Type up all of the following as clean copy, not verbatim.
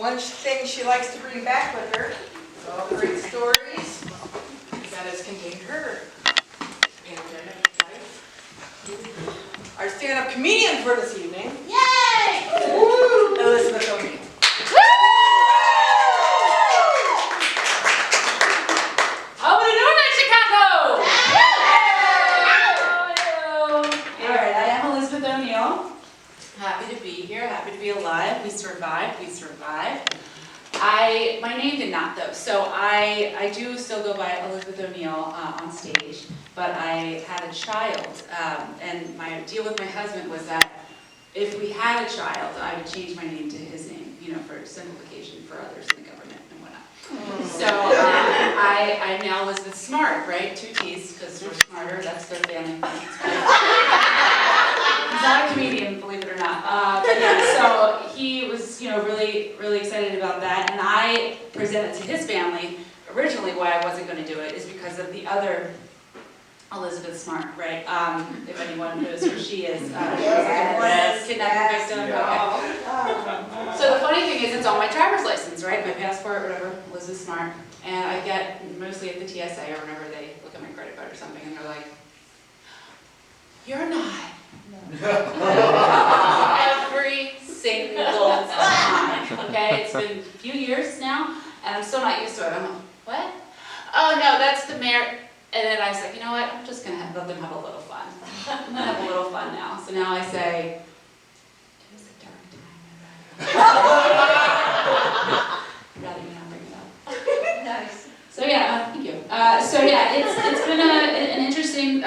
lunch thing she likes to bring back with her. All great stories that has contained her pandemic life. Our stand-up comedian for this evening, Yay! Elizabeth O'Neill. Open the door in Chicago! All right, I am Elizabeth O'Neill. Happy to be here, happy to be alive. We survived, we survived. My name did not though, so I do still go by Elizabeth O'Neill on stage, but I had a child, and my deal with my husband was that if we had a child, I would change my name to his name, you know, for simplification for others in the government and whatnot. So I'm now Elizabeth Smart, right? 2 T's, because we're smarter, that's the family thing. He's not a comedian, believe it or not. But yeah, so he was, you know, really, really excited about that. And I presented to his family, originally why I wasn't going to do it is because of the other Elizabeth Smart, right? If anyone knows who she is. She's a kidnapping victim. Okay. So the funny thing is, it's on my driver's license, right? My passport, whatever, Elizabeth Smart. And I get, mostly at the TSA or whenever they look at my credit card or something, and they're like, "You're not." Every single time, okay? It's been a few years now, and I'm still not used to it. I'm like, what? Oh no, that's the mayor. And then I was like, you know what? I'm just gonna let them have a little fun. I'm gonna have a little fun now. So now I say, it was a dark time. I'd rather you not bring it up. Nice. So yeah, thank you. So yeah, it's been an interesting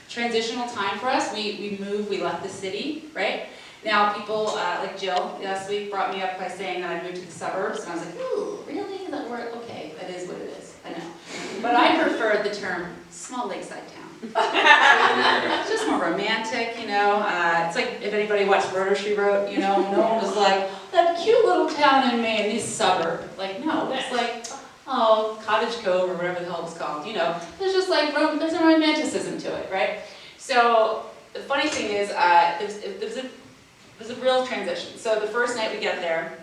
transitional time for us. We moved, we left the city, right? Now people like Jill last week brought me up by saying that I moved to the suburbs, and I was like, ooh, really? That word? Okay, that is what it is. I know. But I prefer the term small lakeside town. It's just more romantic, you know. It's like if anybody watched Murder, She Wrote, you know, no one was like, that cute little town in Maine, this suburb. Like, no, it's like, oh, Cottage Cove or whatever the hell it's called, you know. There's just like, there's a romanticism to it, right? So the funny thing is, there's a real transition. So the first night we get there,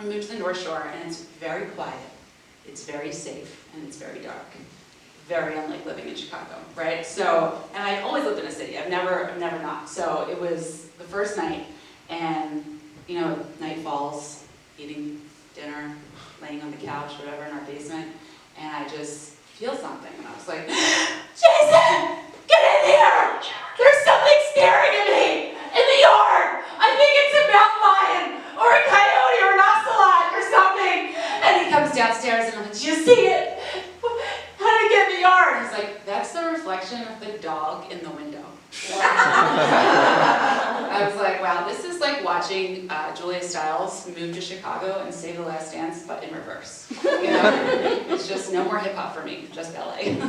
we move to the North Shore, and it's very quiet, it's very safe, and it's very dark. Very unlike living in Chicago, right? So, and I've always lived in a city. I've never not. So it was the first night, and you know, night falls, eating dinner, laying on the couch, whatever, in our basement, and I just feel something, and I was like, Jason, get in here! There's something staring at me in the yard. I think it's a mountain lion or a coyote or an ocelot or something. And he comes downstairs, and I'm like, do you see it? How did it get in the yard? He's like, that's the reflection of the dog in the window. I was like, wow, this is like watching Julia Stiles move to Chicago and Save the Last Dance, but in reverse. You know, it's just no more hip hop for me, just ballet.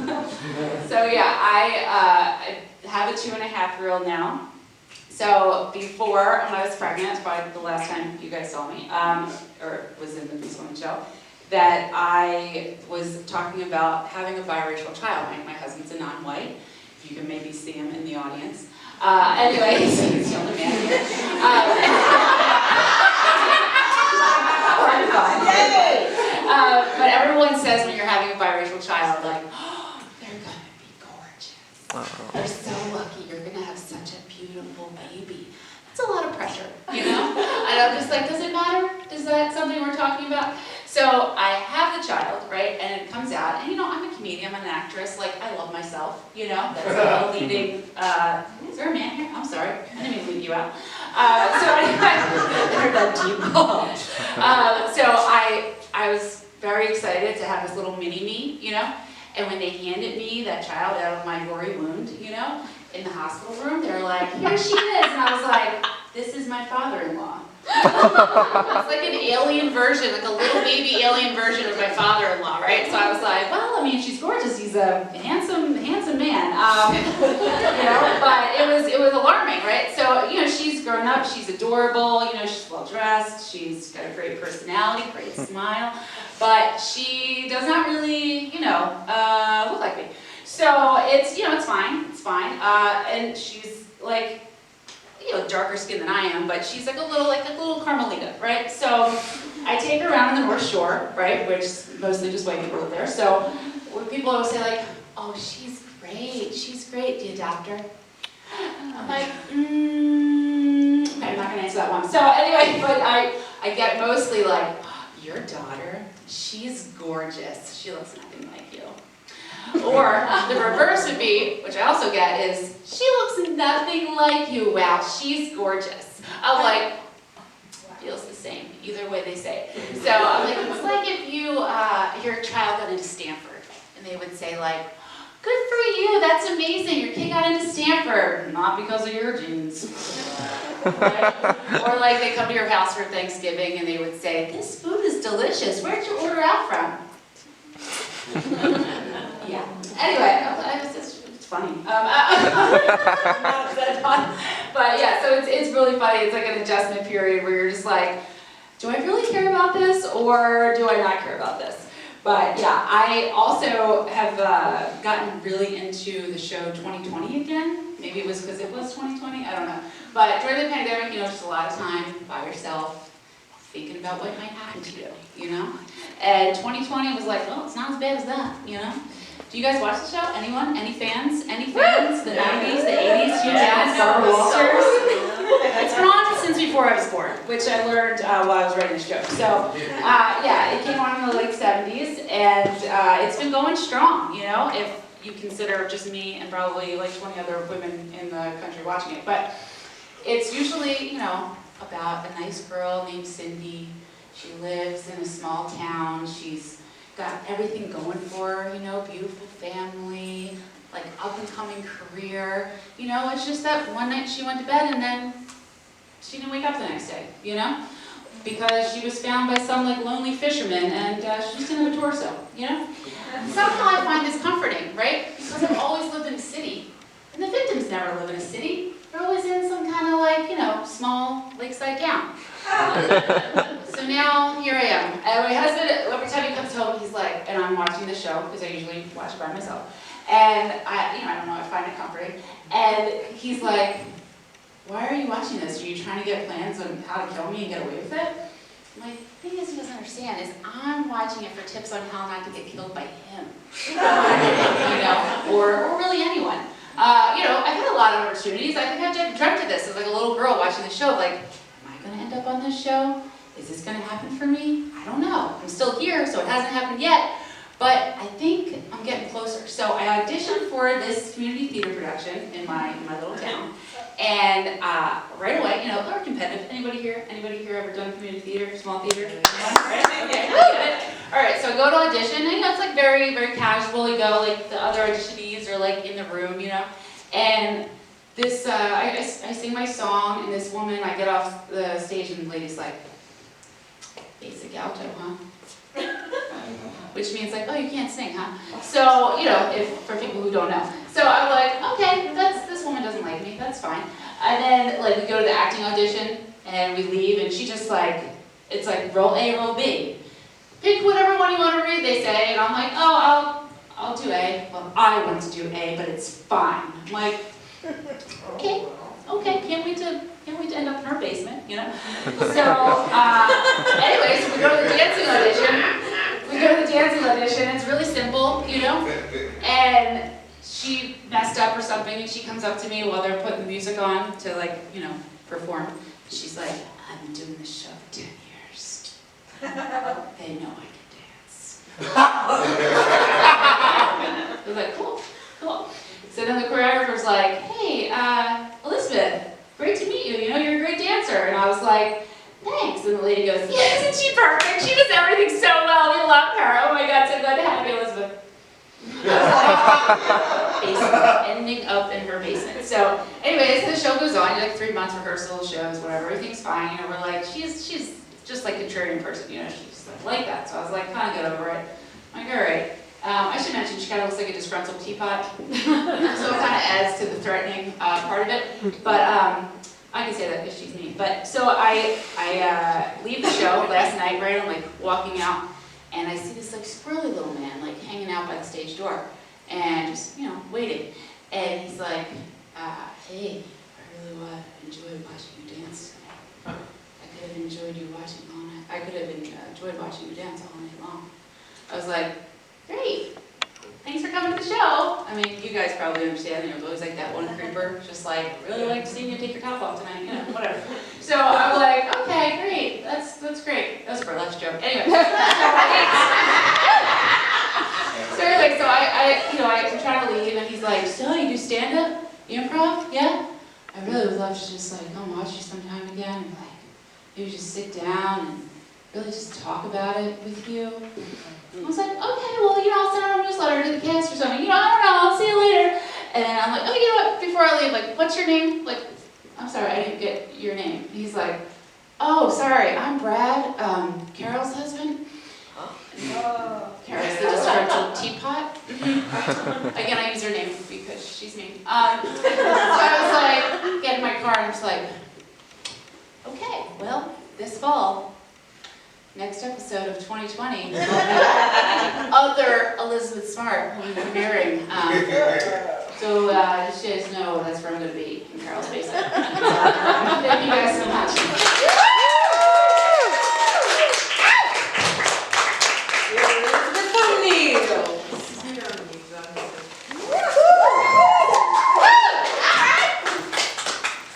So yeah, I have a 2.5-year-old now. So before, when I was pregnant, it's probably the last time you guys saw me, or was in the Beast Woman show, that I was talking about having a biracial child. My husband's a non-white. You can maybe see him in the audience. Anyway, he's the only man here. But everyone says when you're having a biracial child, like, oh, they're gonna be gorgeous. They're so lucky. You're gonna have such a beautiful baby. That's a lot of pressure, you know? And I'm just like, does it matter? Is that something we're talking about? So I have the child, right, and it comes out, and you know, I'm a comedian, I'm an actress, like, I love myself, you know, that's a leading, is there a man here? I'm sorry, I didn't mean to leave you out. So anyway, I heard that deep call. So I was very excited to have this little mini-me, you know, and when they handed me that child out of my gory wound, you know, in the hospital room, they were like, here she is, and I was like, this is my father-in-law. It's like an alien version, like a little baby alien version of my father-in-law, right? So I was like, well, I mean, she's gorgeous. He's a handsome man, you know. But it was alarming, right? So you know, she's grown up. She's adorable. You know, she's well dressed. She's got a great personality, great smile, but she does not really, you know, look like me. So it's, you know, it's fine. It's fine. And she's like, darker skin than I am, but she's like a little Carmelita, right? So I take her around in the North Shore, right, which mostly just white people live there. So when people always say like, oh, she's great, do you adopt her? I'm like, I'm not gonna answer that one. So anyway, but I get mostly like, oh, your daughter, she's gorgeous. She looks nothing like you. Or the reverse would be, which I also get, is she looks nothing like you. Wow, she's gorgeous. I'm like, feels the same. Either way they say it. So I'm like, it's like if your child got into Stanford, and they would say like, good for you, that's amazing, your kid got into Stanford, not because of your genes. Right? Or like they come to your house for Thanksgiving and they would say, this food is delicious, where'd you order out from? Yeah. Anyway, it's funny. But yeah, so it's really funny. It's like an adjustment period where you're just like, do I really care about this or do I not care about this? But yeah, I also have gotten really into the show 2020 again. Maybe it was because it was 2020, I don't know. But during the pandemic, just a lot of time by yourself, thinking about what might happen to you, And 2020 was like, well, it's not as bad as that, Do you guys watch the show? Anyone? Any fans? Any fans? The 90s, the 80s, huge fans, Barbara Walters? It's been on since before I was born, which I learned while I was writing this show. So, yeah, it came on in the late 70s, and it's been going strong, if you consider just me and probably like 20 other women in the country watching it. But it's usually, about a nice girl named Cindy. She lives in a small town. She's got everything going for her, beautiful family, like up-and-coming career. It's just that one night she went to bed and then she didn't wake up the next day, because she was found by some like lonely fisherman and she just didn't have a torso, Somehow I find this comforting, right? Because I've always lived in a city, and the victims never live in a city. They're always in some kind of like, small lakeside town. So now here I am. And my husband, every time he comes home, he's like, and I'm watching the show because I usually watch it by myself. And I don't know, I find it comforting. And he's like, why are you watching this? Are you trying to get plans on how to kill me and get away with it? I'm like, the thing is he doesn't understand is I'm watching it for tips on how not to get killed by him. Or really anyone. I've had a lot of opportunities. I think I dreamt of this as like a little girl watching the show. Like, am I going to end up on this show? Is this going to happen for me? I don't know. I'm still here, so it hasn't happened yet. But I think I'm getting closer. So I auditioned for this community theater production in my little town. And right away, they're competitive. Anybody here ever done community theater, small theater? Right? Okay, I get it. All right, so I go to audition, and it's like very, very casual. You go, like the other auditionees are like in the room, And this, I sing my song, and this woman, I get off the stage, and the lady's like, basic alto, huh? Which means like, oh, you can't sing, huh? So, if for people who don't know. So I'm like, okay, this woman doesn't like me, that's fine. And then like we go to the acting audition and we leave and she just like, it's like roll A, roll B. Pick whatever one you want to read, they say, and I'm like, oh, I'll do A. Well, I want to do A, but it's fine. I'm like, okay, can't wait to end up in her basement, So, anyways, we go to the dancing audition. It's really simple, And she messed up or something, and she comes up to me while they're putting the music on to perform. She's like, I've been doing this show for 10 years. They know I can dance. I was like, cool. So then the choreographer's like, hey, Elizabeth, great to meet you. You're a great dancer. And I was like, thanks. And the lady goes, yeah, isn't she perfect? She does everything so well. We love her. Oh my God, so glad to have you, Elizabeth. Basement, ending up in her basement. So, anyways, the show goes on. Like 3 months rehearsal, shows, whatever. Everything's fine. We're like, she's just like a contrarian person. She's like that. So I was like, kind of get over it. I'm like, all right. I should mention she kind of looks like a disgruntled teapot, so it kind of adds to the threatening part of it. But I can say that because she's mean. But so I leave the show last night, right? I'm like walking out, and I see this like squirrely little man like hanging out by the stage door, and just waiting. And he's like, "Hey, are really enjoyed watching you dance today. I could have enjoyed you watching all night. I could have enjoyed watching you dance all night long. I was like, great. Thanks for coming to the show. I mean, you guys probably understand, there's always like that one creeper, just like, really like seeing you take your top off tonight, you know, whatever. So I'm like, okay, great, that's great. That was a burlesque joke. Anyway. So anyway, so I'm trying to leave, and he's like, so you do stand-up, improv, yeah? I really would love to just like come watch you sometime again, and like maybe just sit down and really just talk about it with you. I was like, okay, well, I'll send out a newsletter to the cast or something. I don't know, I'll see you later. And then I'm like, oh, you know what, before I leave, like, what's your name? Like, I'm sorry, I didn't get your name. He's like, oh, sorry, I'm Brad, Carol's husband. Carol's the disgruntled teapot. Again, I use her name because she's mean. So I was like, get in my car, and I'm just like, okay, well, this fall, next episode of 2020, other Elizabeth Smart will be premiering. So just so you guys know, that's where I'm going to be, in Carol's basement. Thank you guys so much.